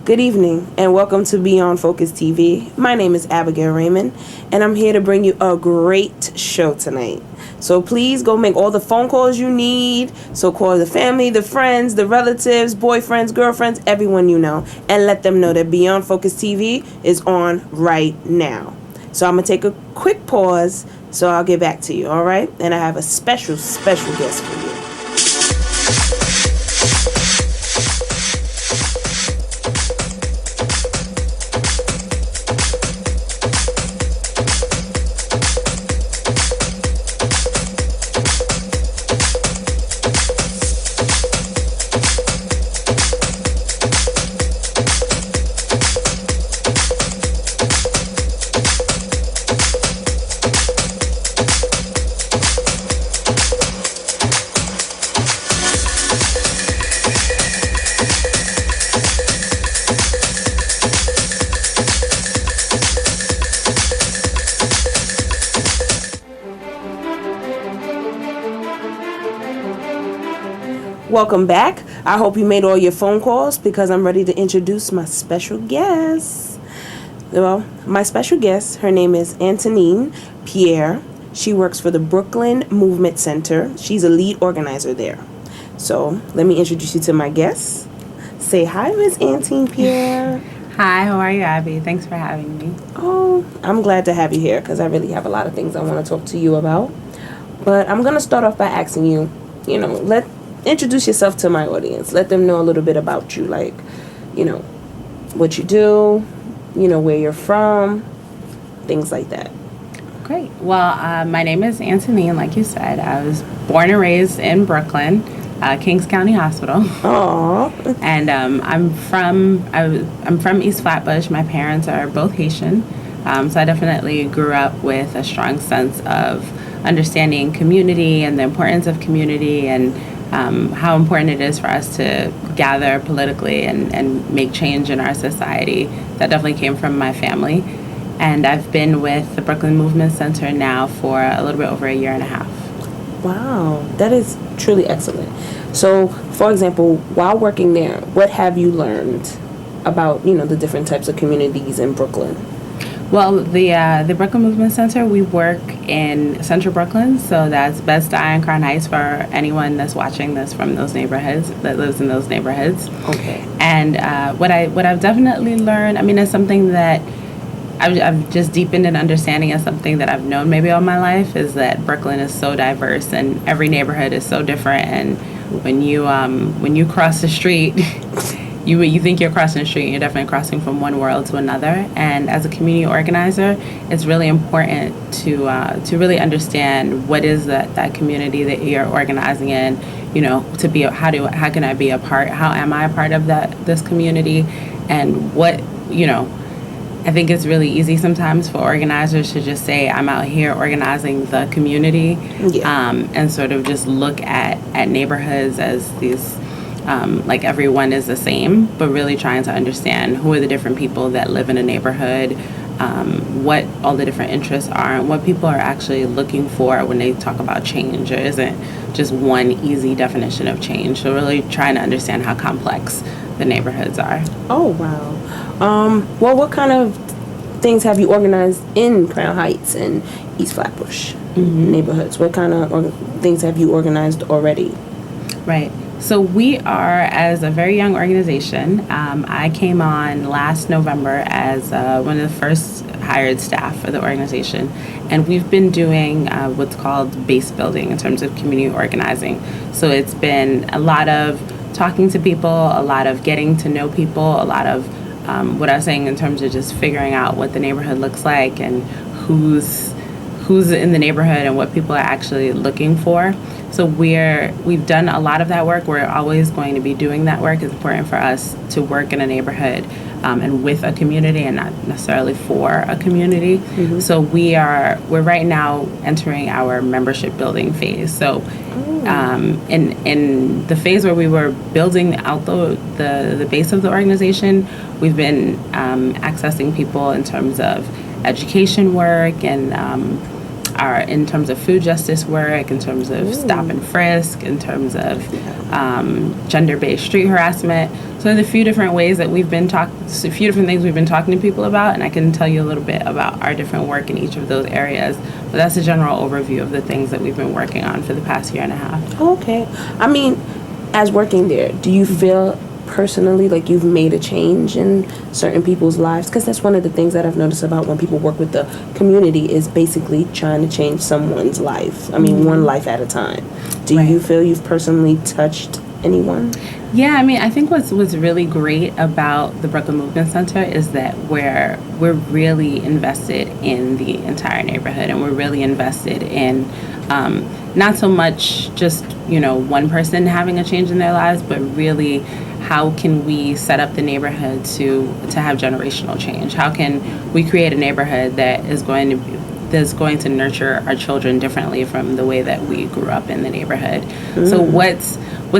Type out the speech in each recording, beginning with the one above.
Good evening, and welcome to Beyond Focus TV. My name is Abigail Raymond, and I'm here to bring you a great show tonight. So please go make all the phone calls you need. So call the family, the friends, the relatives, boyfriends, girlfriends, everyone you know, and let them know that Beyond Focus TV is on right now. So I'm going to take a quick pause, so I'll get back to you, all right? And I have a special guest for you. Welcome back. I hope you made all your phone calls because I'm ready to introduce my special guest. Well, my special guest, her name is Anthonine Pierre. She works for the Brooklyn Movement Center. She's a lead organizer there. So let me introduce you to my guest. Say hi, Miss Anthonine Pierre. Hi, how are you, Abby? Thanks for having me. Oh, I'm glad to have you here because I really have a lot of things I want to talk to you about. But I'm going to start off by asking you, introduce yourself to my audience. Let them know a little bit about you, like, what you do, where you're from, things like that. Great. Well, my name is Anthonine, like you said. I was born and raised in Brooklyn, Kings County Hospital. Aww. And I'm from East Flatbush. My parents are both Haitian, so I definitely grew up with a strong sense of understanding community and the importance of community and how important it is for us to gather politically and make change in our society. That definitely came from my family. And I've been with the Brooklyn Movement Center now for a little bit over a year and a half. Wow, that is truly excellent. So, for example, while working there, what have you learned about, the different types of communities in Brooklyn? Well, the Brooklyn Movement Center, we work in Central Brooklyn, so that's Bed-Stuy and Crown Heights for anyone that's watching this from those neighborhoods, that lives in those neighborhoods. Okay. And what I've definitely learned, it's something that I've just deepened in understanding as something that I've known maybe all my life, is that Brooklyn is so diverse and every neighborhood is so different. And when you cross the street, you think you're crossing the street, and you're definitely crossing from one world to another. And as a community organizer, it's really important to really understand what is that community that you're organizing in. To be how can I be a part? How am I a part of this community? And what I think it's really easy sometimes for organizers to just say, I'm out here organizing the community, and sort of just look at neighborhoods as these. Like everyone is the same, but really trying to understand who are the different people that live in a neighborhood, what all the different interests are, and what people are actually looking for when they talk about change. There isn't just one easy definition of change. So really trying to understand how complex the neighborhoods are. Oh, wow. Well, what kind of things have you organized in Crown Heights and East Flatbush neighborhoods? What kind of things have you organized already? Right. So we are, as a very young organization, I came on last November as one of the first hired staff for the organization. And we've been doing what's called base building in terms of community organizing. So it's been a lot of talking to people, a lot of getting to know people, a lot of what I was saying in terms of just figuring out what the neighborhood looks like and who's in the neighborhood and what people are actually looking for. So we've done a lot of that work. We're always going to be doing that work. It's important for us to work in a neighborhood and with a community and not necessarily for a community. Mm-hmm. So we're right now entering our membership building phase. So in the phase where we were building out the base of the organization, we've been accessing people in terms of education work and our in terms of food justice work, in terms of stop and frisk, in terms of gender-based street harassment. So there's a few different ways that a few different things we've been talking to people about, and I can tell you a little bit about our different work in each of those areas. But that's a general overview of the things that we've been working on for the past year and a half. Okay. I mean, as working there, do you feel personally like you've made a change in certain people's lives? Because that's one of the things that I've noticed about when people work with the community is basically trying to change someone's life. I mean, one life at a time. Do you feel you've personally touched anyone? Yeah, I mean, I think what's really great about the Brooklyn Movement Center is that we're really invested in the entire neighborhood, and we're really invested in not so much just, one person having a change in their lives, but really how can we set up the neighborhood to have generational change? How can we create a neighborhood that's going to nurture our children differently from the way that we grew up in the neighborhood? So what's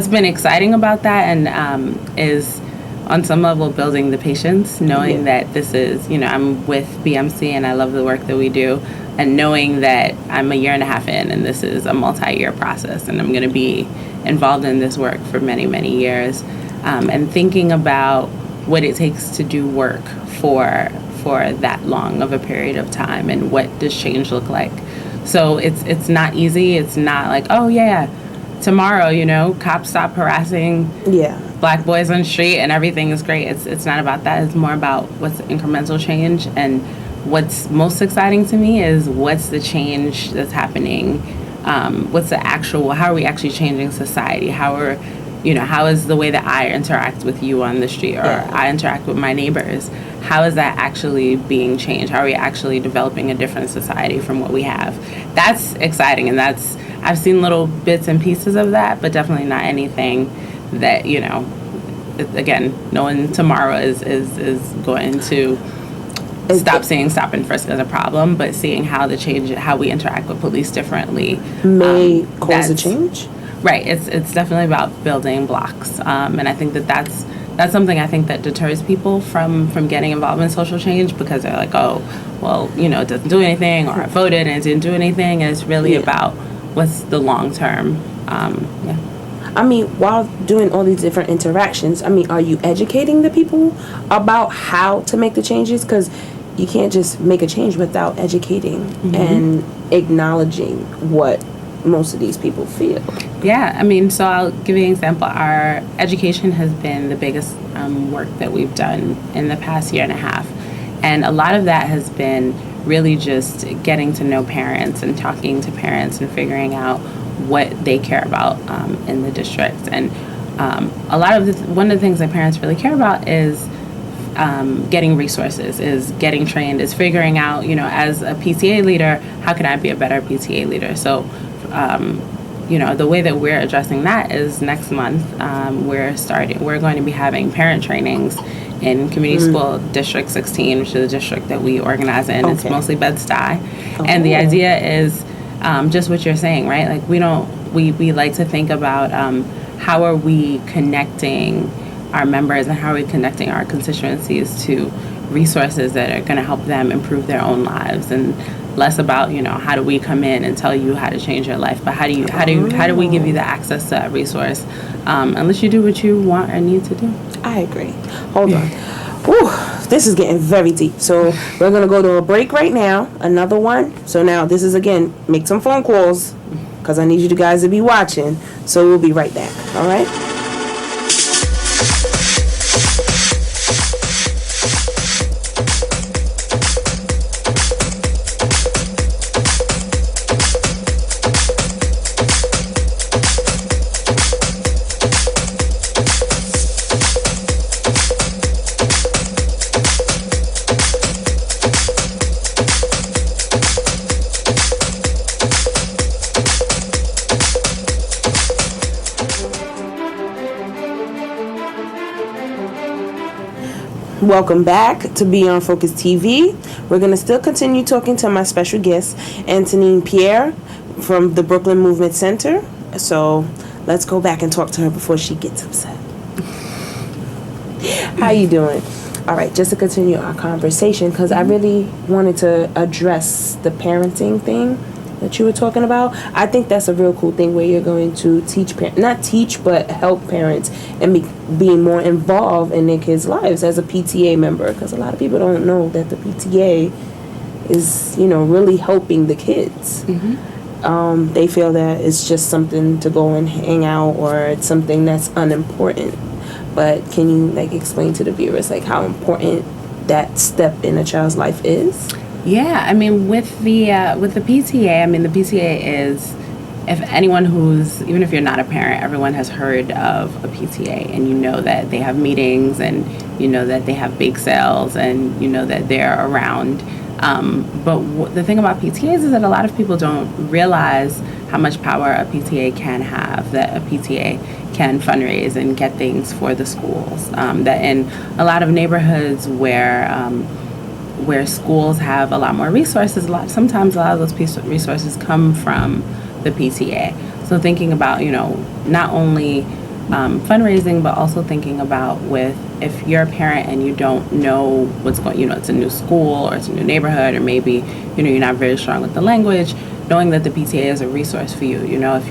been exciting about that and is on some level building the patience, knowing that this is, I'm with BMC and I love the work that we do, and knowing that I'm a year and a half in and this is a multi-year process and I'm going to be involved in this work for many, many years, and thinking about what it takes to do work for that long of a period of time and what does change look like. So it's not easy. It's not like, oh yeah, tomorrow, cops stop harassing Black boys on the street and everything is great. It's not about that. It's more about what's incremental change. And what's most exciting to me is what's the change that's happening. What's the actual, how are we actually changing society? How is the way that I interact with you on the street or I interact with my neighbors? How is that actually being changed? How are we actually developing a different society from what we have? That's exciting, and I've seen little bits and pieces of that, but definitely not anything that, again, no one tomorrow is going to stop seeing stop and frisk as a problem, but seeing how we interact with police differently may cause a change. Right. It's definitely about building blocks, and I think that's something I think that deters people from getting involved in social change, because they're like, oh, well, it doesn't do anything, or I voted and it didn't do anything, and it's really about what's the long term. I mean, while doing all these different interactions, I mean, are you educating the people about how to make the changes? Because you can't just make a change without educating and acknowledging what most of these people feel. Yeah, I mean, so I'll give you an example. Our education has been the biggest work that we've done in the past year and a half. And a lot of that has been really just getting to know parents and talking to parents and figuring out what they care about in the district. And one of the things that parents really care about is getting resources, is getting trained, is figuring out, as a PTA leader, how can I be a better PTA leader? So the way that we're addressing that is next month we're going to be having parent trainings in Community School District 16, which is a district that we organize in. It's mostly Bed-Stuy. And the idea is just what you're saying, right? Like we like to think about how are we connecting our members and how are we connecting our constituencies to resources that are going to help them improve their own lives, and less about how do we come in and tell you how to change your life, but how do we give you the access to that resource, unless you do what you want or need to do. I agree. Hold on. Whew, this is getting very deep. So we're gonna go to a break right now. Another one. So now this is again, make some phone calls because I need you guys to be watching. So we'll be right back. All right. Welcome back to Beyond Focus TV. We're going to still continue talking to my special guest, Anthonine Pierre from the Brooklyn Movement Center. So let's go back and talk to her before she gets upset. How you doing? All right, just to continue our conversation, because I really wanted to address the parenting thing that you were talking about. I think that's a real cool thing where you're going to teach not teach but help parents and being more involved in their kids' lives as a PTA member, because a lot of people don't know that the PTA is, you know, really helping the kids. They feel that it's just something to go and hang out, or it's something that's unimportant. But can you like explain to the viewers like how important that step in a child's life is? Yeah, I mean, with the PTA, I mean, the PTA is, if anyone even if you're not a parent, everyone has heard of a PTA, and you know that they have meetings, and you know that they have bake sales, and you know that they're around. But the thing about PTAs is that a lot of people don't realize how much power a PTA can have, that a PTA can fundraise and get things for the schools. That in a lot of neighborhoods where schools have a lot more resources, sometimes a lot of those resources come from the PTA. So thinking about, you know, not only fundraising, but also thinking about if you're a parent and you don't know what's going, you know, it's a new school or it's a new neighborhood, or maybe, you know, you're not very strong with the language, knowing that the PTA is a resource for you. You know, if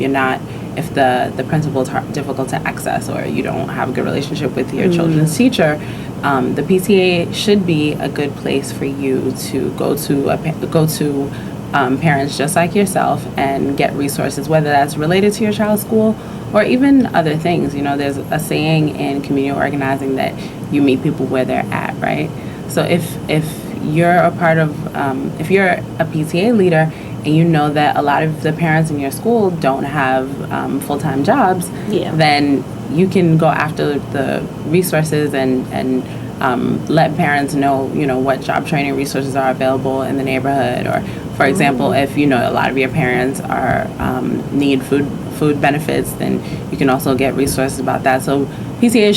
the principal is difficult to access, or you don't have a good relationship with your children's teacher, the PTA should be a good place for you to go to parents just like yourself and get resources, whether that's related to your child's school or even other things. You know, there's a saying in community organizing that you meet people where they're at, right? So if you're a part of, if you're a PTA leader and you know that a lot of the parents in your school don't have full-time jobs, then you can go after the resources and let parents know, you know, what job training resources are available in the neighborhood. Or, for example, if you know a lot of your parents need food benefits, then you can also get resources about that. So PTA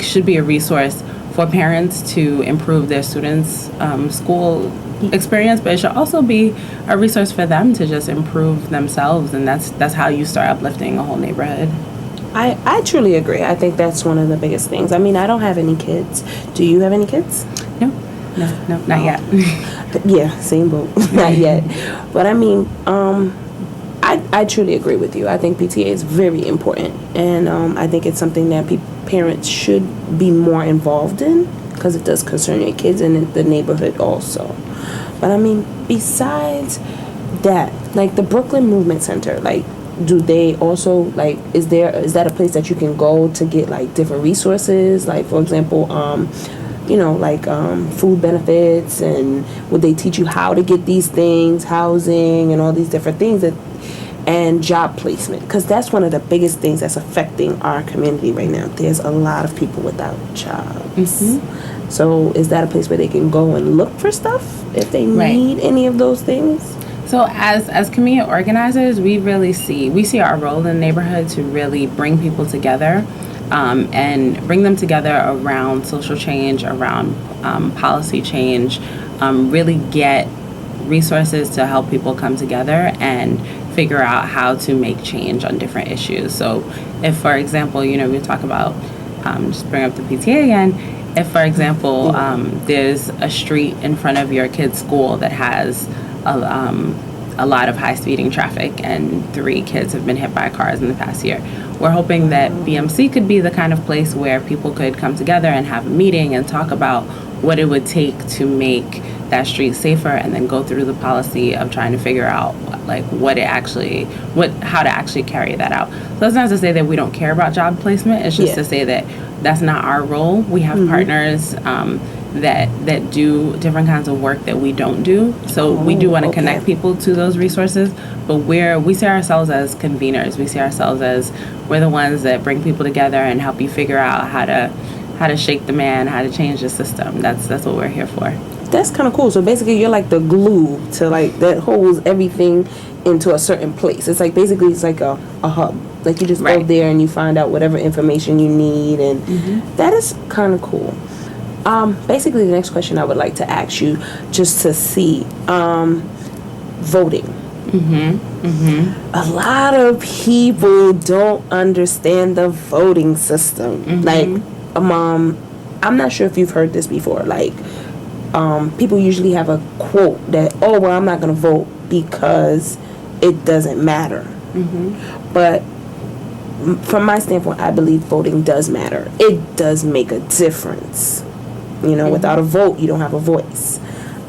should be a resource for parents to improve their students' school experience, but it should also be a resource for them to just improve themselves, and that's how you start uplifting a whole neighborhood. I truly agree. I think that's one of the biggest things. I mean, I don't have any kids. Do you have any kids? No, not yet. Yeah, same boat. Not yet. But I mean, I truly agree with you. I think PTA is very important, and I think it's something that parents should be more involved in, because it does concern your kids and the neighborhood also. But I mean, besides that, like the Brooklyn Movement Center, like, do they also, like, is that a place that you can go to get like different resources, like for example, you know, like food benefits, and would they teach you how to get these things, housing and all these different things, and job placement? Because that's one of the biggest things that's affecting our community right now. There's a lot of people without jobs. So is that a place where they can go and look for stuff if they need any of those things? So as community organizers, we see our role in the neighborhood to really bring people together, and bring them together around social change, around policy change, really get resources to help people come together and figure out how to make change on different issues. So if, for example, you know, we talk about, just bring up the PTA again, if, for example, there's a street in front of your kid's school that has a lot of high-speeding traffic and 3 kids have been hit by cars in the past year, we're hoping that BMC could be the kind of place where people could come together and have a meeting and talk about what it would take to make that street safer, and then go through the policy of trying to figure out like how to actually carry that out. So that's not to say that we don't care about job placement. It's just to say that that's not our role. We have partners that do different kinds of work that we don't do. So we do want to connect people to those resources, but we see ourselves as conveners. We see ourselves as we're the ones that bring people together and help you figure out how to shake the man, how to change the system. That's what we're here for. That's kind of cool. So basically you're like the glue to like that holds everything into a certain place. It's like basically it's like a hub. Like you just go there and you find out whatever information you need, and that is kind of cool. Basically the next question I would like to ask you, just to see, voting. A lot of people don't understand the voting system. Like, I'm not sure if you've heard this before. Like, people usually have a quote that, oh, well, I'm not going to vote because it doesn't matter. But from my standpoint, I believe voting does matter. It does make a difference. Without a vote, you don't have a voice.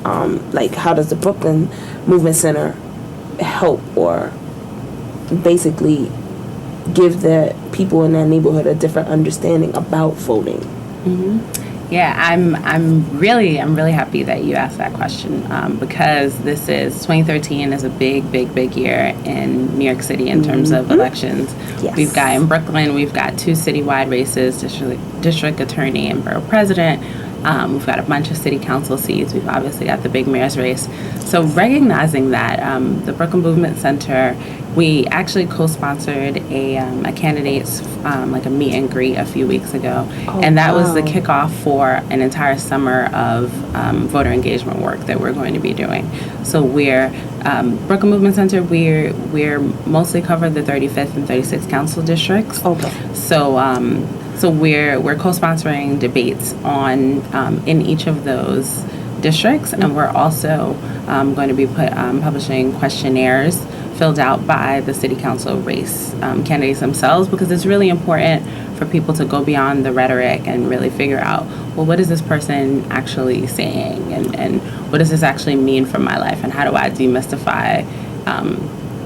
Like, how does the Brooklyn Movement Center help or basically give the people in that neighborhood a different understanding about voting? Yeah, I'm really happy that you asked that question, because 2013 is a big year in New York City in terms of elections. Yes. We've got in Brooklyn, we've got 2 citywide races, district attorney and borough president. We've got a bunch of city council seats. We've obviously got the big mayor's race. So recognizing that, the Brooklyn Movement Center, we actually co-sponsored a candidate's like a meet and greet a few weeks ago, and that was the kickoff for an entire summer of voter engagement work that we're going to be doing. So we're Brooklyn Movement Center. We're mostly cover the 35th and 36th council districts. Okay. So we're co-sponsoring debates on in each of those districts, and we're also going to be publishing questionnaires filled out by the city council race candidates themselves, because it's really important for people to go beyond the rhetoric and really figure out, well, what is this person actually saying, and what does this actually mean for my life, and how do I demystify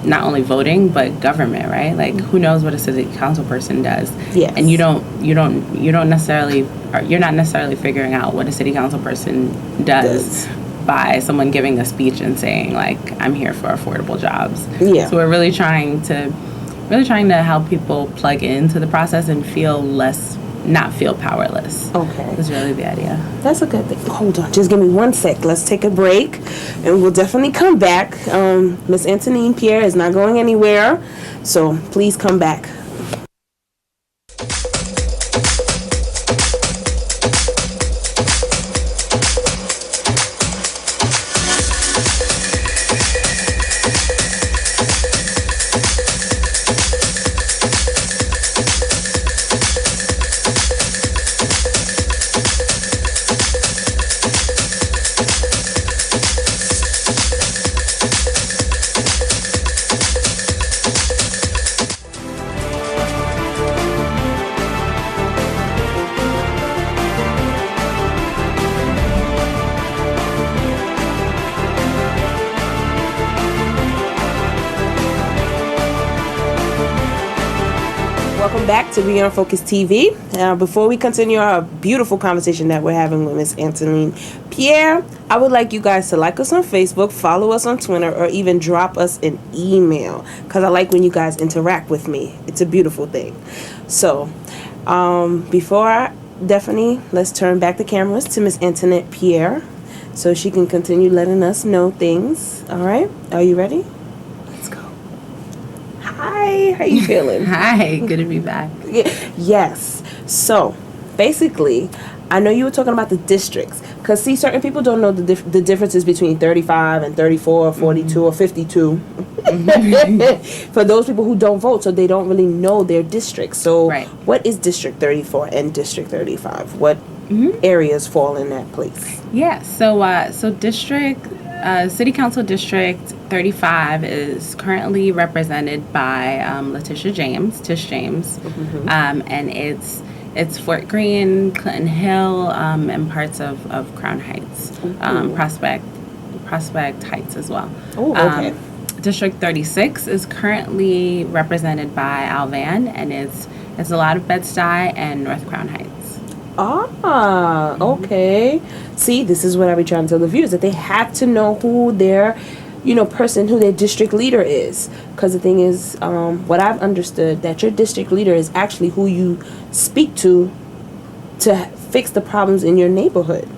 not only voting but government, right? Like, who knows what a city council person does? Yes. And you're not necessarily figuring out what a city council person does by someone giving a speech and saying, like, I'm here for affordable jobs. Yeah. So we're really trying to help people plug into the process and not feel powerless. Okay. Is really the idea. That's a good thing. Hold on, just give me 1 sec. Let's take a break, and we'll definitely come back. Miss Anthonine Pierre is not going anywhere, so please come back. Welcome back to Beyond Focus TV. Before we continue our beautiful conversation that we're having with Miss Anthonine Pierre, I would like you guys to like us on Facebook, follow us on Twitter, or even drop us an email, because I like when you guys interact with me. It's a beautiful thing. So, let's turn back the cameras to Miss Anthonine Pierre so she can continue letting us know things. All right? Are you ready? Hi, how you feeling? Hi, good to be back. Yes. So, basically, I know you were talking about the districts, because see, certain people don't know the differences between 35 and 34 or 42 or 52. For those people who don't vote, so they don't really know their districts. So, What is District 34 and District 35? What areas fall in that place? Yeah, so City Council District 35 is currently represented by Tish James, and it's Fort Greene, Clinton Hill, and parts of Crown Heights, Prospect Heights as well. Oh, okay. District 36 is currently represented by Alvan, and it's a lot of Bed-Stuy and North Crown Heights. Okay. See, this is what I be trying to tell the viewers, that they have to know who their, who their district leader is. Because the thing is, what I've understood, that your district leader is actually who you speak to fix the problems in your neighborhood.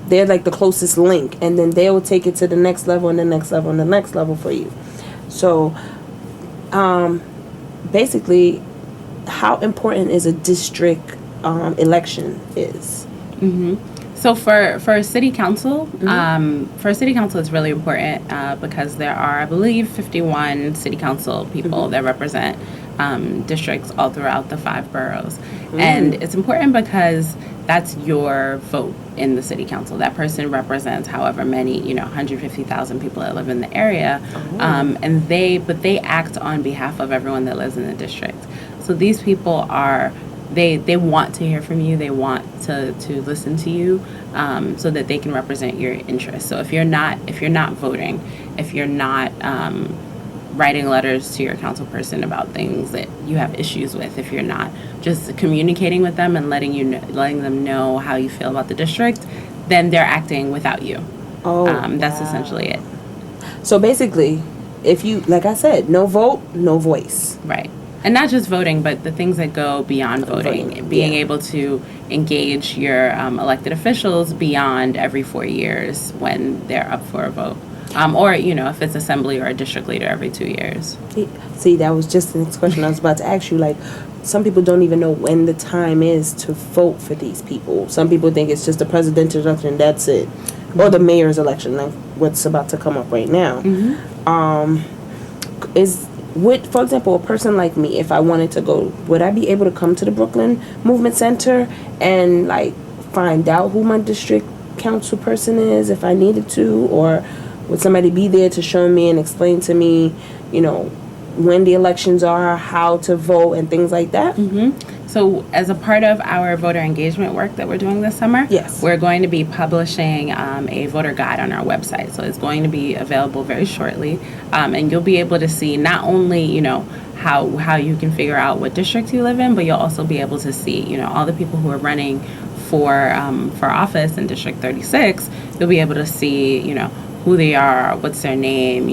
They're like the closest link, and then they will take it to the next level and the next level and the next level for you. So, basically, how important is a district election is? So for city council, it's really important because there are, I believe, 51 city council people that represent districts all throughout the 5 boroughs. And it's important because that's your vote in the city council. That person represents however many, 150,000 people that live in the area. And they act on behalf of everyone that lives in the district. So these people they want to hear from you. They want to listen to you, so that they can represent your interests. So if you're not voting, if you're not writing letters to your council person about things that you have issues with, if you're not just communicating with them and letting them know how you feel about the district, then they're acting without you. That's essentially it. So basically, if you, like I said, no vote, no voice. Right. And not just voting, but the things that go beyond voting. Being able to engage your elected officials beyond every 4 years when they're up for a vote. Or, if it's assembly or a district leader every 2 years. See, that was just the next question I was about to ask you. Like, some people don't even know when the time is to vote for these people. Some people think it's just the presidential election, that's it. Or the mayor's election, like what's about to come up right now. For example, a person like me, if I wanted to go, would I be able to come to the Brooklyn Movement Center and, like, find out who my district council person is if I needed to? Or would somebody be there to show me and explain to me, when the elections are, how to vote, and things like that? So as a part of our voter engagement work that we're doing this summer, yes, we're going to be publishing a voter guide on our website. So it's going to be available very shortly. And you'll be able to see not only, how you can figure out what district you live in, but you'll also be able to see, all the people who are running for office in District 36. You'll be able to see, who they are, what's their name,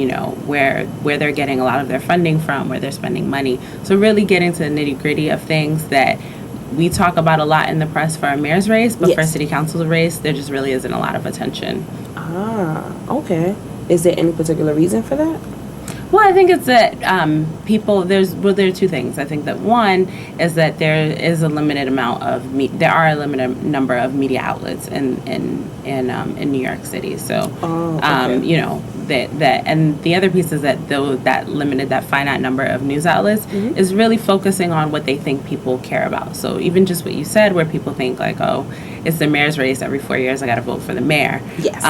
where they're getting a lot of their funding from, where they're spending money. So really getting to the nitty-gritty of things that we talk about a lot in the press for a mayor's race, but for a city council race, there just really isn't a lot of attention. Okay. Is there any particular reason for that? Well, I think it's that people. There are 2 things. I think that one is that there are a limited number of media outlets in New York City. So, that and the other piece is that that finite number of news outlets is really focusing on what they think people care about. So even just what you said, where people think like, oh, it's the mayor's race every 4 years, I got to vote for the mayor. Yes.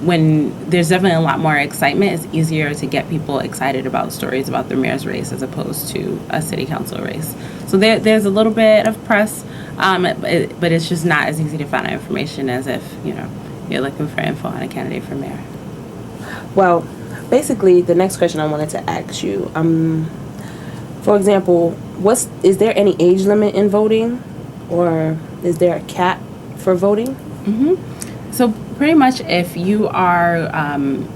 When there's definitely a lot more excitement, it's easier to get people excited about stories about the mayor's race as opposed to a city council race. So there's a little bit of press, but it's just not as easy to find out information as if, you're looking for info on a candidate for mayor. Well, basically, the next question I wanted to ask you, for example, is there any age limit in voting, or is there a cap for voting? So pretty much if you are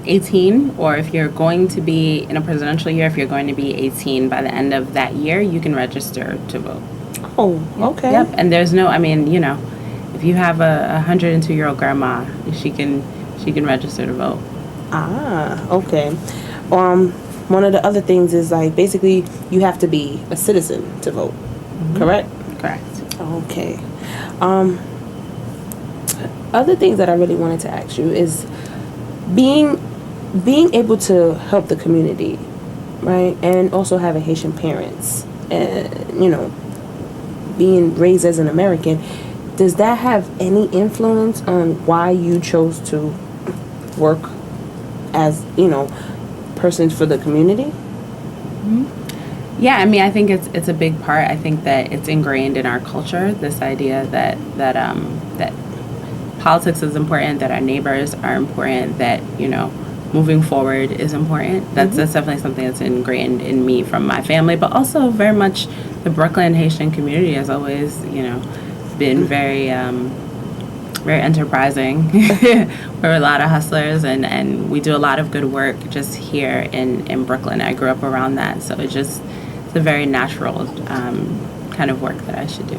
18, or if you're going to be in a presidential year, if you're going to be 18 by the end of that year, you can register to vote. Oh, okay. Yep. And there's no, if you have a 102-year-old grandma, she can register to vote. Okay. One of the other things is, like, basically you have to be a citizen to vote. Correct? Correct. Okay. Other things that I really wanted to ask you is being able to help the community, right? And also having Haitian parents, and being raised as an American, does that have any influence on why you chose to work as, persons for the community? Yeah, I think it's a big part. I think that it's ingrained in our culture, this idea that politics is important, that our neighbors are important, that, moving forward is important. That's definitely something that's ingrained in me from my family, but also very much the Brooklyn Haitian community has always, been very enterprising. We're a lot of hustlers, and we do a lot of good work just here in Brooklyn. I grew up around that, so it's a very natural kind of work that I should do.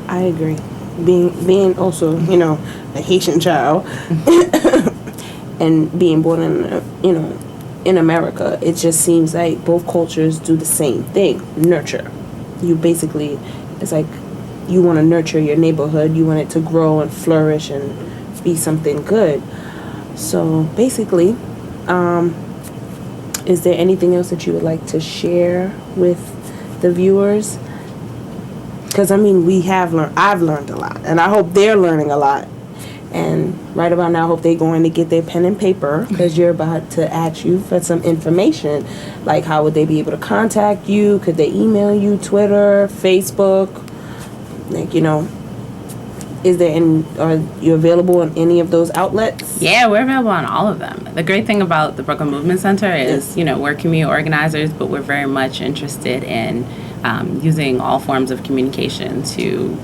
I agree. Being also, a Haitian child and being born in America, it just seems like both cultures do the same thing, nurture. It's like you want to nurture your neighborhood, you want it to grow and flourish and be something good. So basically, is there anything else that you would like to share with the viewers? Because, I mean, I've learned a lot, and I hope they're learning a lot. And right about now, I hope they're going to get their pen and paper, because you're about to ask you for some information. Like, how would they be able to contact you? Could they email you, Twitter, Facebook? Like, are you available on any of those outlets? Yeah, we're available on all of them. The great thing about the Brooklyn Movement Center is, we're community organizers, but we're very much interested in using all forms of communication to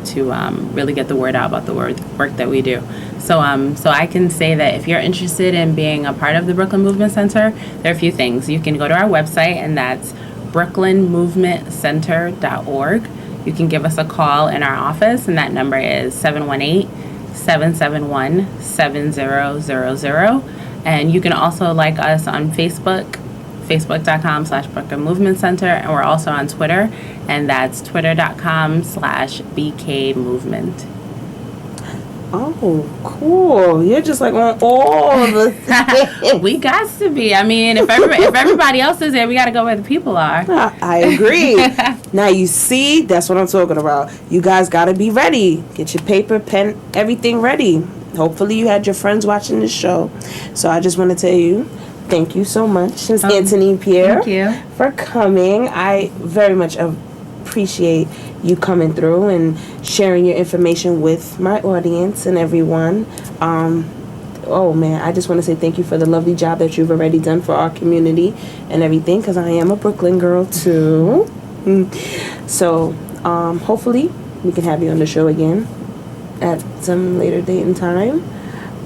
really get the word out about the work that we do. So I can say that if you're interested in being a part of the Brooklyn Movement Center, there are a few things. You can go to our website, and that's brooklynmovementcenter.org. You can give us a call in our office, and that number is 718-771-7000. And you can also like us on Facebook, facebook.com/Brooklyn Movement Center. And we're also on Twitter, and that's twitter.com/BK Movement. Oh, cool. You're just like on all the things. We got to be. I mean, if everybody else is there, we got to go where the people are. I agree. Now, you see, that's what I'm talking about. You guys got to be ready. Get your paper, pen, everything ready. Hopefully you had your friends watching the show. So I just want to tell you, thank you so much, Ms. Anthonine Pierre, for coming. I very much appreciate you coming through and sharing your information with my audience and everyone. Oh man, I just want to say thank you for the lovely job that you've already done for our community and everything, because I am a Brooklyn girl too. So hopefully we can have you on the show again at some later date and time.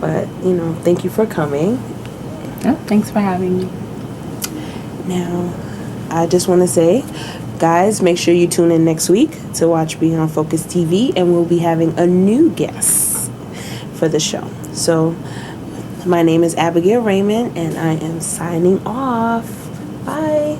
But thank you for coming. Oh, thanks for having me. Now, I just want to say, guys, make sure you tune in next week to watch Beyond Focus TV, and we'll be having a new guest for the show. So, my name is Abigail Raymond, and I am signing off. Bye.